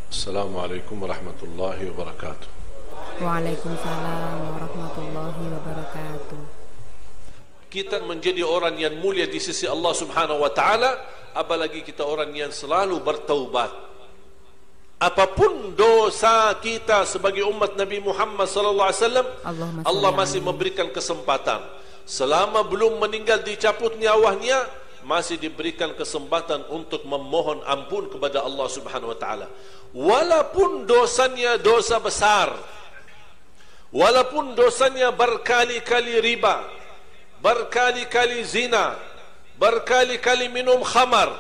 Assalamualaikum warahmatullahi wabarakatuh. Waalaikumsalam warahmatullahi wabarakatuh. Kita menjadi orang yang mulia di sisi Allah Subhanahu wa taala, apalagi kita orang yang selalu bertaubat. Apapun dosa kita sebagai umat Nabi Muhammad sallallahu alaihi wasallam, Allah masih memberikan kesempatan. Selama belum meninggal dicabut nyawanya, masih diberikan kesempatan untuk memohon ampun kepada Allah Subhanahu wa taala. Walaupun dosanya dosa besar, walaupun dosanya berkali-kali riba, berkali-kali zina, berkali-kali minum khamar,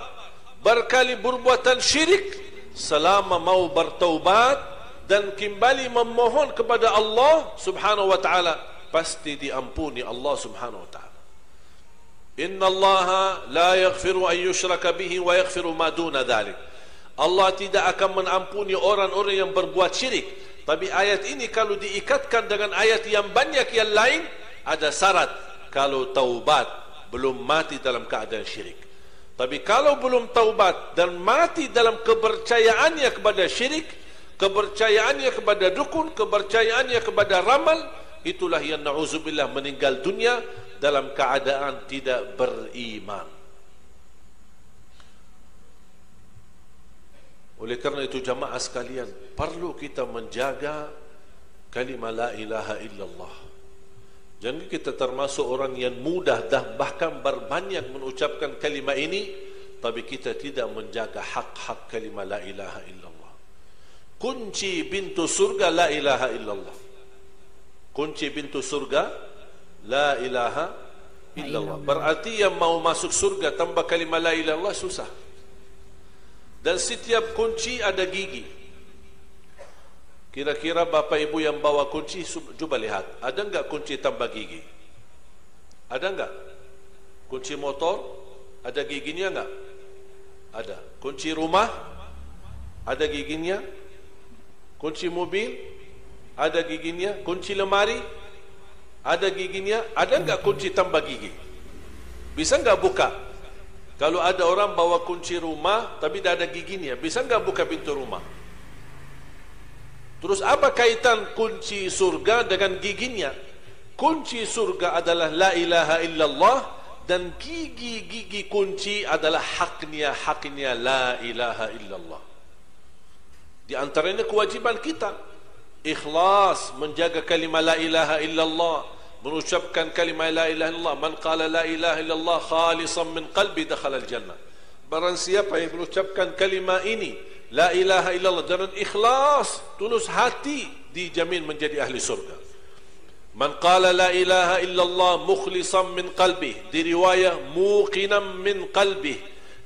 berkali berbuatan syirik, selama mau bertaubat dan kembali memohon kepada Allah Subhanahu wa taala, pasti diampuni Allah Subhanahu wa taala. Inna Allah la yaghfiru an yushraka bihi wa yaghfiru ma duna dhalik. Allah tidak akan mengampuni orang-orang yang berbuat syirik. Tapi ayat ini kalau diikatkan dengan ayat yang banyak yang lain, ada syarat kalau taubat belum mati dalam keadaan syirik. Tapi kalau belum taubat dan mati dalam kepercayaannya kepada syirik, kepercayaannya kepada dukun, kepercayaannya kepada ramal, itulah yang na'udzubillah meninggal dunia dalam keadaan tidak beriman. Oleh kerana itu jamaah sekalian, perlu kita menjaga kalimah la ilaha illallah. Jangan kita termasuk orang yang mudah dah bahkan berbanyak mengucapkan kalimah ini, tapi kita tidak menjaga hak-hak kalimah la ilaha illallah. Kunci pintu surga la ilaha illallah. Kunci pintu surga la ilaha illallah. Berarti yang mau masuk surga tanpa kalimah la ilaha illallah susah. Dan setiap kunci ada gigi. Kira-kira bapak ibu yang bawa kunci, coba lihat, ada enggak kunci tanpa gigi? Ada enggak? Kunci motor ada giginya enggak? Ada. Kunci rumah ada giginya? Kunci mobil ada giginya? Kunci lemari ada giginya? Ada enggak kunci tanpa gigi? Bisa enggak buka? Kalau ada orang bawa kunci rumah tapi tidak ada giginya, bisa enggak buka pintu rumah? Terus apa kaitan kunci surga dengan giginya? Kunci surga adalah la ilaha illallah, dan gigi-gigi kunci adalah haknya la ilaha illallah. Di antaranya kewajiban kita ikhlas menjaga kalimah la ilaha illallah, mengucapkan kalimah la ilaha illallah. Man qala la ilaha illallah khalisan min qalbi dakhala al-jannah. Barang siapa yang mengucapkan kalimah ini la ilaha illallah dengan ikhlas, tulus hati, dijamin menjadi ahli surga. Man qala la ilaha illallah mukhlisan min qalbi, di riwayah muqinan min qalbi,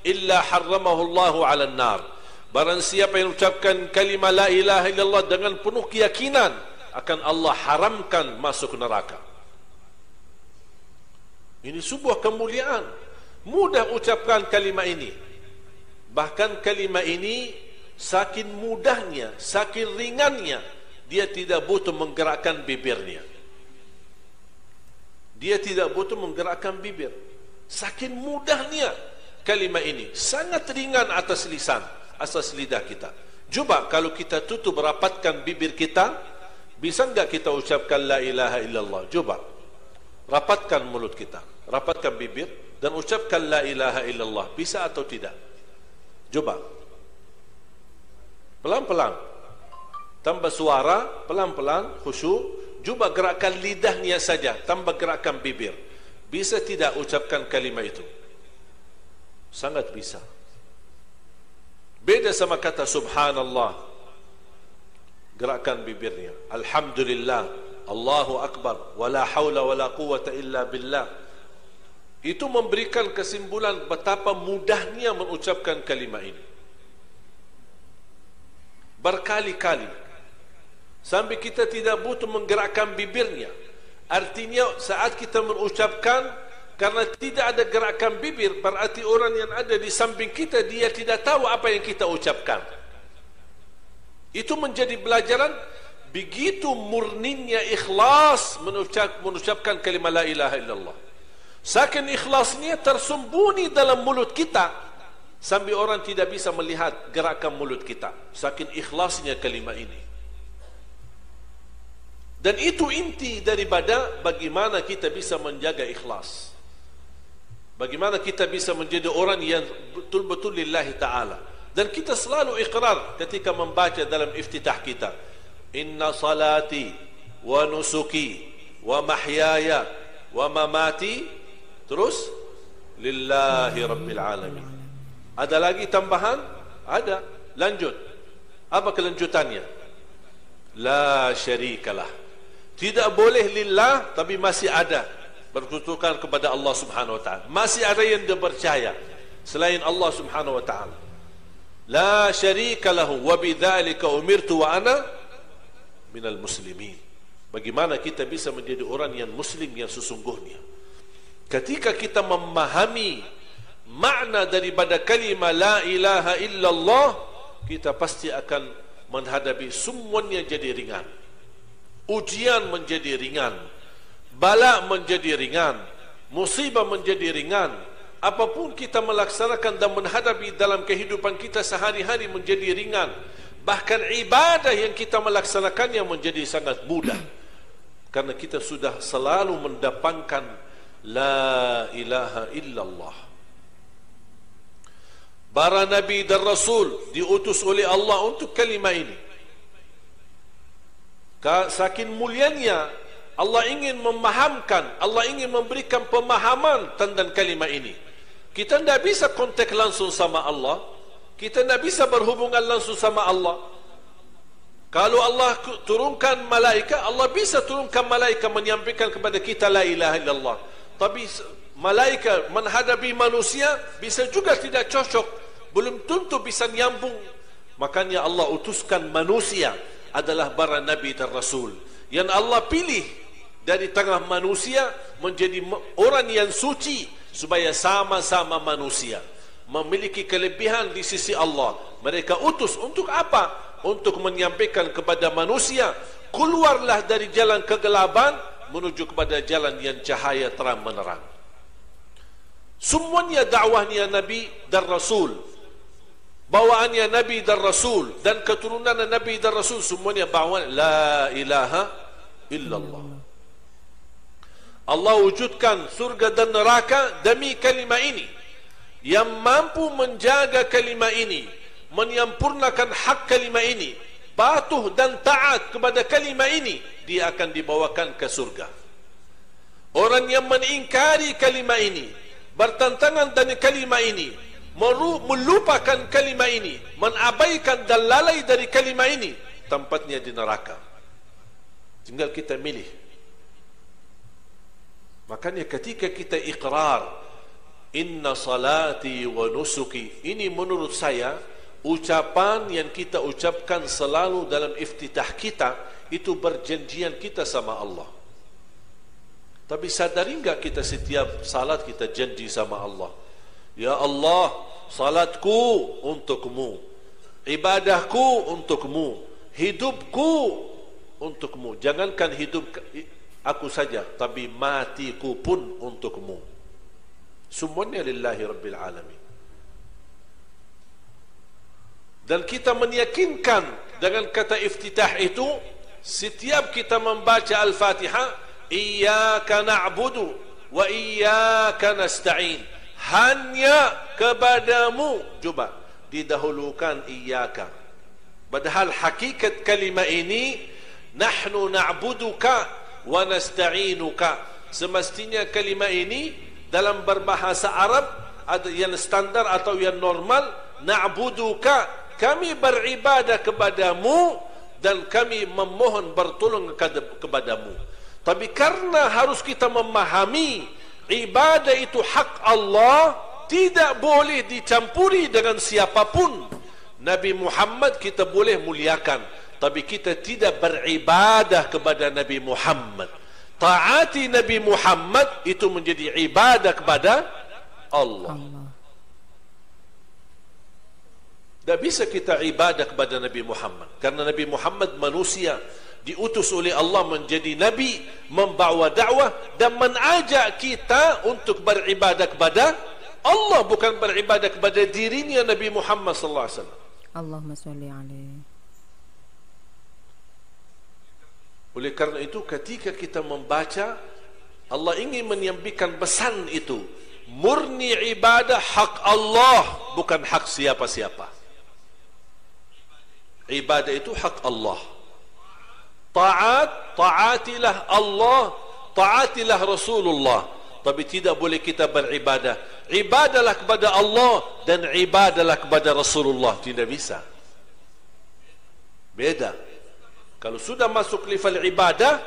illa harramahu Allah 'ala an-nar. Barang siapa yang mengucapkan kalimah la ilaha illallah dengan penuh keyakinan, akan Allah haramkan masuk neraka. Ini sebuah kemuliaan. Mudah ucapkan kalimah ini. Bahkan kalimah ini saking mudahnya, saking ringannya, dia tidak butuh menggerakkan bibirnya. Dia tidak butuh menggerakkan bibir. Saking mudahnya kalimah ini, sangat ringan atas lisan, atas lidah kita. Coba kalau kita tutup rapatkan bibir kita, bisa enggak kita ucapkan la ilaha illallah? Coba rapatkan mulut kita, rapatkan bibir dan ucapkan la ilaha illallah. Bisa atau tidak? Coba pelan-pelan, tambah suara, pelan-pelan, khusyuk. Coba gerakkan lidahnya saja, tambah gerakkan bibir. Bisa tidak ucapkan kalimah itu? Sangat bisa. Beda sama kata subhanallah, gerakkan bibirnya. Alhamdulillah, Allahu Akbar, wala hawla wala quwwata illa billah. Itu memberikan kesimpulan betapa mudahnya mengucapkan kalimah ini. Berkali-kali, sampai kita tidak butuh menggerakkan bibirnya. Artinya saat kita mengucapkan, karena tidak ada gerakan bibir, berarti orang yang ada di samping kita, dia tidak tahu apa yang kita ucapkan. Itu menjadi pelajaran. Begitu murninya ikhlas mengucapkan kalimah la ilaha illallah. Saking ikhlasnya tersembunyi dalam mulut kita, sambil orang tidak bisa melihat gerakan mulut kita, saking ikhlasnya kalimat ini. Dan itu inti daripada bagaimana kita bisa menjaga ikhlas, bagaimana kita bisa menjadi orang yang betul-betul lillahi ta'ala. Dan kita selalu iqrar ketika membaca dalam iftitah kita, inna salati wa nusuki wa mahyaya wa mamati, terus lillahi rabbil alamin. Ada lagi tambahan? Ada. Lanjut. Apa kelanjutannya? La syarikalah. Tidak boleh lillah, tapi masih ada berkutukan kepada Allah subhanahu wa ta'ala. Masih ada yang dia percaya selain Allah subhanahu wa ta'ala. La syarikalahu wa bidzalika umirtu wa ana minal muslimin. Bagaimana kita bisa menjadi orang yang muslim yang sesungguhnya? Ketika kita memahami makna daripada kalimah la ilaha illallah, kita pasti akan menghadapi semuanya jadi ringan. Ujian menjadi ringan, bala menjadi ringan, musibah menjadi ringan. Apapun kita melaksanakan dan menghadapi dalam kehidupan kita sehari-hari menjadi ringan. Bahkan ibadah yang kita melaksanakannya menjadi sangat mudah, karena kita sudah selalu mendapankan la ilaha illallah. Para Nabi dan Rasul diutus oleh Allah untuk kalimah ini. Saking mulianya, Allah ingin memahamkan, Allah ingin memberikan pemahaman tentang kalimah ini. Kita tidak bisa kontak langsung sama Allah, kita tidak bisa berhubungan langsung sama Allah. Kalau Allah turunkan malaikat, Allah bisa turunkan malaikat menyampaikan kepada kita la ilaha illallah. Tapi malaikat menghadapi manusia bisa juga tidak cocok, belum tentu bisa nyambung. Makanya Allah utuskan manusia adalah para Nabi dan Rasul yang Allah pilih dari tengah manusia menjadi orang yang suci, supaya sama-sama manusia memiliki kelebihan di sisi Allah. Mereka utus untuk apa? Untuk menyampaikan kepada manusia, keluarlah dari jalan kegelapan menuju kepada jalan yang cahaya terang menerang. Semuanya dakwahnya Nabi dan Rasul, bawaannya Nabi dan Rasul, dan keturunan Nabi dan Rasul semuanya bawa la ilaha illallah. Allah wujudkan surga dan neraka demi kalimah ini. Yang mampu menjaga kalimah ini, menyempurnakan hak kalimah ini, patuh dan taat kepada kalimah ini, dia akan dibawakan ke surga. Orang yang mengingkari kalimah ini, bertentangan dengan kalimah ini, melupakan kalimah ini, mengabaikan dan lalai dari kalimah ini, tempatnya di neraka. Tinggal kita milih. Makanya ketika kita iqrar inna salati wa nusuki, ini menurut saya ucapan yang kita ucapkan selalu dalam iftitah kita, itu berjanjian kita sama Allah. Tapi sadari enggak kita setiap salat kita janji sama Allah, ya Allah, salatku untukmu, ibadahku untukmu, hidupku untukmu. Jangankan hidup aku saja, tapi matiku pun untukmu. Semuanya lillahi rabbil alamin. Dan kita meyakinkan dengan kata iftitah itu, setiap kita membaca Al-Fatihah, iyyaka na'budu wa iyyaka nasta'in, hanya kepadamu, coba didahulukan iyyaka. Padahal hakikat kalimah ini nahnu na'buduka wa nasta'inuka. Semestinya kalimah ini dalam berbahasa Arab ada yang standar atau yang normal, na'buduka, kami beribadah kepadamu dan kami memohon bertolong kepadamu. Tapi karena harus kita memahami ibadah itu hak Allah, tidak boleh dicampuri dengan siapapun. Nabi Muhammad kita boleh muliakan, tapi kita tidak beribadah kepada Nabi Muhammad. Taati Nabi Muhammad itu menjadi ibadah kepada Allah. Tak bisa kita ibadah kepada Nabi Muhammad, karena Nabi Muhammad manusia, diutus oleh Allah menjadi Nabi, membawa dakwah dan mengajak kita untuk beribadah kepada Allah bukan beribadah kepada dirinya Nabi Muhammad sallallahu alaihi wasallam. Allahumma sholli alaihi. Oleh karena itu ketika kita membaca, Allah ingin menyampaikan pesan itu, murni ibadah hak Allah, bukan hak siapa-siapa. Ibadah itu hak Allah. Taatilah Allah, taatilah Rasulullah. Tapi tidak boleh kita beribadah. Ibadahlah kepada Allah dan ibadahlah kepada Rasulullah. Tidak bisa. Beda. Kalau sudah masuk level ibadah,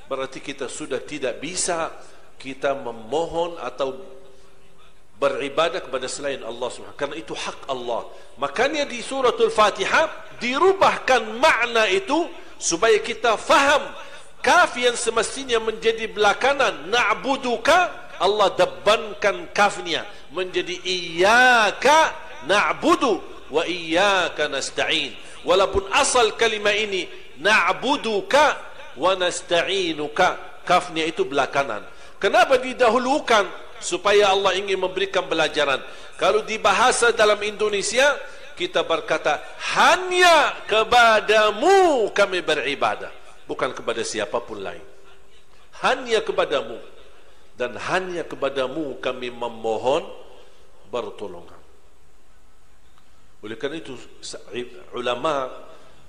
berarti kita sudah tidak bisa kita memohon atau beribadah kepada selain Allah SWT. Karena itu hak Allah. Makanya di suratul Fatihah dirubahkan makna itu supaya kita faham. Kaf yang semestinya menjadi belakangan na'buduka, Allah debankan kafnya menjadi iyyaka na'budu wa iyyaka nasta'in. Walaupun asal kalimah ini na'buduka wa nasta'inuka, kafnya itu belakangan. Kenapa didahulukan? Supaya Allah ingin memberikan pelajaran. Kalau di bahasa dalam Indonesia kita berkata hanya kepadamu kami beribadah, bukan kepada siapapun lain. Hanya kepadamu, dan hanya kepadamu kami memohon pertolongan. Oleh karena itu ulama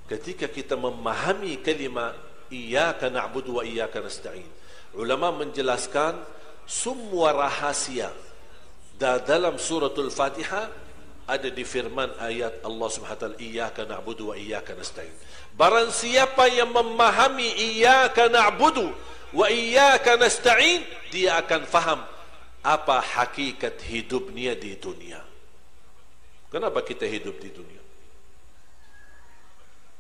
ketika kita memahami kalimat iyyaka na'budu wa iyyaka nasta'in, ulama menjelaskan semua rahasia dalam suratul Fatihah ada di firman ayat Allah Subhanahu wa taala, iyyaka na'budu wa iyyaka nasta'in. Barang siapa yang memahami iyyaka na'budu wa iyyaka nasta'in, dia akan faham apa hakikat hidupnya di dunia. Kenapa kita hidup di dunia?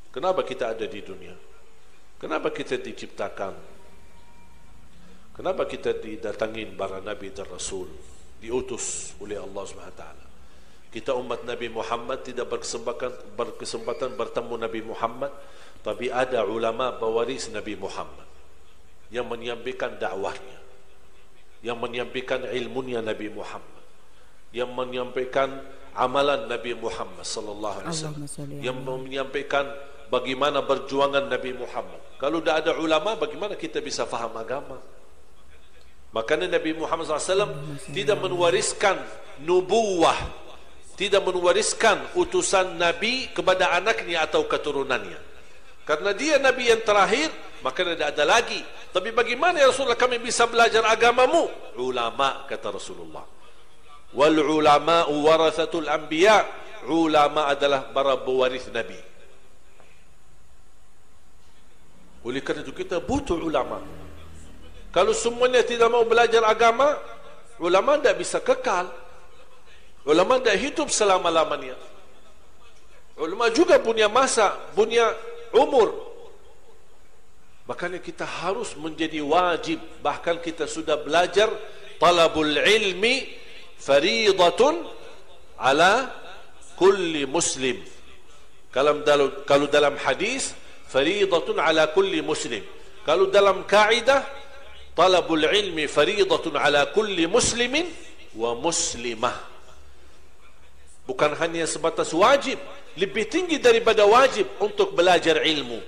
Kenapa kita ada di dunia? Kenapa kita diciptakan? Kenapa kita didatangin para nabi dan rasul, diutus oleh Allah Subhanahu wa taala? Kita umat Nabi Muhammad tidak berkesempatan bertemu Nabi Muhammad, tapi ada ulama pewaris Nabi Muhammad yang menyampaikan dakwahnya, yang menyampaikan ilmunya Nabi Muhammad, yang menyampaikan amalan Nabi Muhammad sallallahu alaihi wasallam, yang menyampaikan bagaimana perjuangan Nabi Muhammad. Kalau tidak ada ulama, bagaimana kita bisa faham agama? Makanya Nabi Muhammad SAW tidak mewariskan nubuwah, tidak mewariskan utusan Nabi kepada anaknya atau keturunannya. Karena dia Nabi yang terakhir, maka tidak ada lagi. Tapi bagaimana ya Rasulullah kami bisa belajar agamamu? Ulama, kata Rasulullah. Wal ulama'u warathatul anbiya. Ulama adalah para pewaris Nabi. Oleh kerana itu kita butuh ulama. Kalau semuanya tidak mau belajar agama, ulama tidak bisa kekal. Ulama tidak hidup selama-lamanya. Ulama juga punya masa, punya umur. Makanya kita harus menjadi wajib. Bahkan kita sudah belajar talabul ilmi faridatun ala kulli muslim. Kalau dalam hadis faridatun ala kulli muslim. Kalau dalam kaidah talabul ilmi faridatun ala kulli muslimin wa muslimah. Bukan hanya sebatas wajib, lebih tinggi daripada wajib untuk belajar ilmu.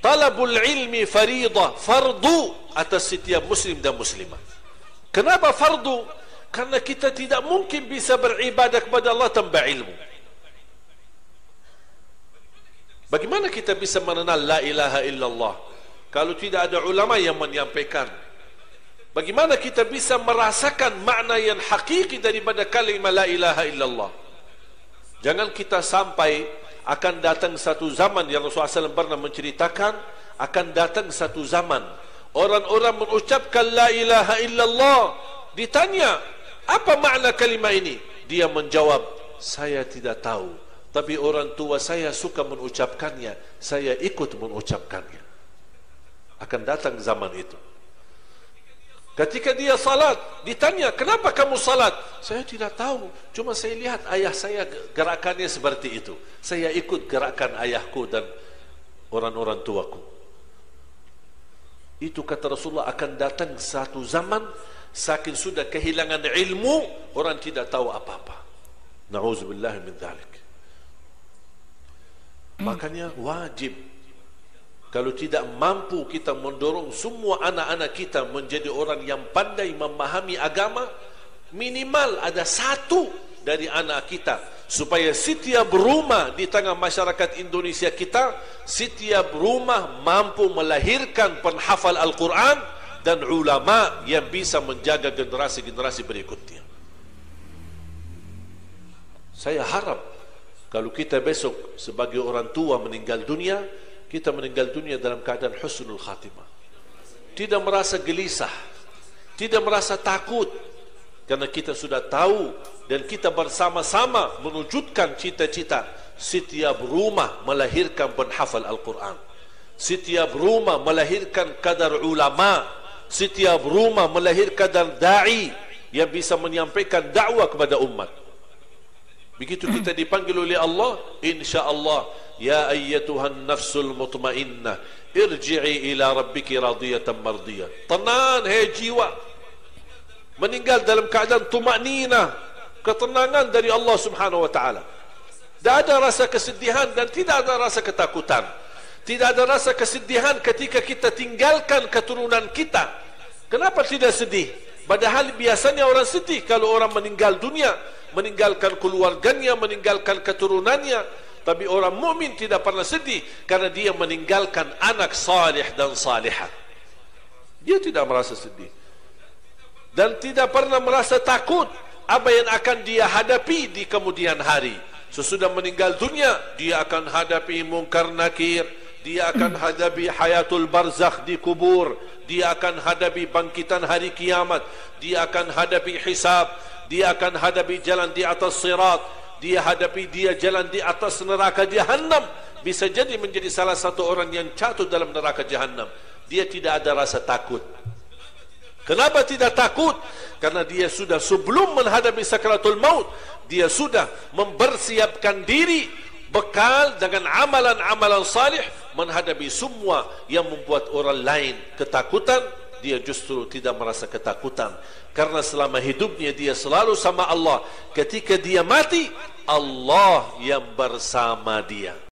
Talabul ilmi faridah, fardu atas setiap muslim dan muslimah. Kenapa fardu? Karena kita tidak mungkin bisa beribadah kepada Allah tanpa ilmu. Bagaimana kita bisa mengenal la ilaha illallah kalau tidak ada ulama yang menyampaikan? Bagaimana kita bisa merasakan makna yang hakiki daripada kalimat la ilaha illallah? Jangan kita sampai akan datang satu zaman yang Rasulullah SAW pernah menceritakan, akan datang satu zaman orang-orang mengucapkan la ilaha illallah, ditanya apa makna kalimat ini, dia menjawab saya tidak tahu, tapi orang tua saya suka mengucapkannya, saya ikut mengucapkannya. Akan datang zaman itu. Ketika dia salat, ditanya, kenapa kamu salat? Saya tidak tahu, cuma saya lihat ayah saya gerakannya seperti itu. Saya ikut gerakan ayahku dan orang-orang tuaku. Itu kata Rasulullah, akan datang satu zaman saking sudah kehilangan ilmu, orang tidak tahu apa-apa. Na'udzubillah min dzalik. Makanya wajib, kalau tidak mampu kita mendorong semua anak-anak kita menjadi orang yang pandai memahami agama, minimal ada satu dari anak kita, supaya setiap rumah di tengah masyarakat Indonesia kita, setiap rumah mampu melahirkan penghafal Al-Quran dan ulama yang bisa menjaga generasi-generasi berikutnya. Saya harap kalau kita besok sebagai orang tua meninggal dunia, kita meninggal dunia dalam keadaan husnul khatimah, tidak merasa gelisah, tidak merasa takut, karena kita sudah tahu dan kita bersama-sama menwujudkan cita-cita. Setiap rumah melahirkan penghafal Al-Quran, setiap rumah melahirkan kadar ulama, setiap rumah melahirkan kadar da'i yang bisa menyampaikan dakwah kepada umat. Begitu kita dipanggil oleh Allah, insya-Allah, ya ayyatuhan nafsul mutmainnah irji'i ila rabbiki radiyatan mardiyah. Tenang hai jiwa, meninggal dalam keadaan tumakninah, ketenangan dari Allah Subhanahu wa taala. Tidak ada rasa kesedihan dan tidak ada rasa ketakutan. Tidak ada rasa kesedihan ketika kita tinggalkan keturunan kita. Kenapa tidak sedih? Padahal biasanya orang sedih kalau orang meninggal dunia, meninggalkan keluarganya, meninggalkan keturunannya. Tapi orang mukmin tidak pernah sedih karena dia meninggalkan anak salih dan salihah. Dia tidak merasa sedih dan tidak pernah merasa takut apa yang akan dia hadapi di kemudian hari. Sesudah meninggal dunia, dia akan hadapi munkar nakir, dia akan hadapi hayatul barzakh di kubur, dia akan hadapi bangkitan hari kiamat, dia akan hadapi hisab, dia akan hadapi jalan di atas sirat, dia jalan di atas neraka Jahannam. Bisa jadi menjadi salah satu orang yang jatuh dalam neraka Jahannam. Dia tidak ada rasa takut. Kenapa tidak takut? Karena dia sudah sebelum menghadapi sakratul maut, dia sudah mempersiapkan diri bekal dengan amalan-amalan salih menghadapi semua yang membuat orang lain ketakutan. Dia justru tidak merasa ketakutan karena selama hidupnya dia selalu sama Allah. Ketika dia mati, Allah yang bersama dia.